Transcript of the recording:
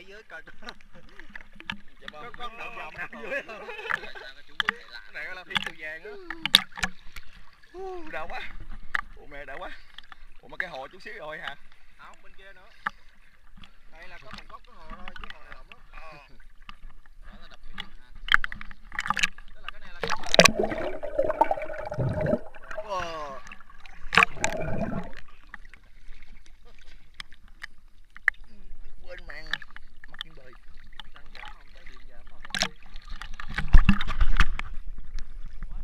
quay dưới coi có con đậu vòng nào dưới không? Cái này là phim Cù Vàng á. Đau quá. Ủa mẹ đau quá. Ủa mà cái hồ chút xíu rồi hả? Không, bên kia nữa. Đây là có một góc cái hồ thôi chứ hồ này rộng lắm.